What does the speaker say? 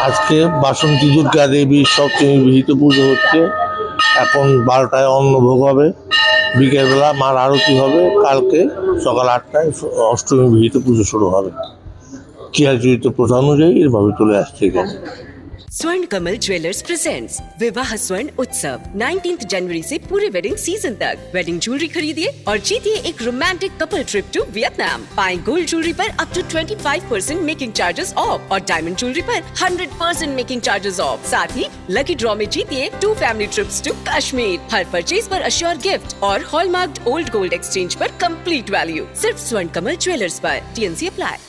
আজকে বাসন্তী দুর্গা দেবীর সপ্তমী বিহিত পুজো হচ্ছে। এখন 12টায় অন্নভোগ হবে, বিকেলবেলা মার আরতি হবে, কালকে সকাল 8টায় অষ্টমী বিহিত পুজো শুরু হবে। চিরাচরিত প্রথা অনুযায়ী এভাবে চলে আসছে এখানে। स्वर्ण कमल ज्वेलर्स प्रेजेंट्स विवाह स्वर्ण उत्सव 19 जनवरी से पूरे वेडिंग सीजन तक। वेडिंग ज्वेलरी खरीदिए और जीतिए एक romantic couple trip to Vietnam. पाएं गोल्ड ज्वेलरी पर up to 25% making charges off और डायमंड ज्वेलरी पर 100% मेकिंग चार्जेस ऑफ। साथ ही लकी ड्रॉ में जीतिए 2 फैमिली ट्रिप्स टू कश्मीर। हर परचेज पर अश्योर गिफ्ट और हॉलमार्क्ड ओल्ड गोल्ड एक्सचेंज पर कंप्लीट वैल्यू। सिर्फ स्वर्ण कमल ज्वेलर्स पर। TNC apply.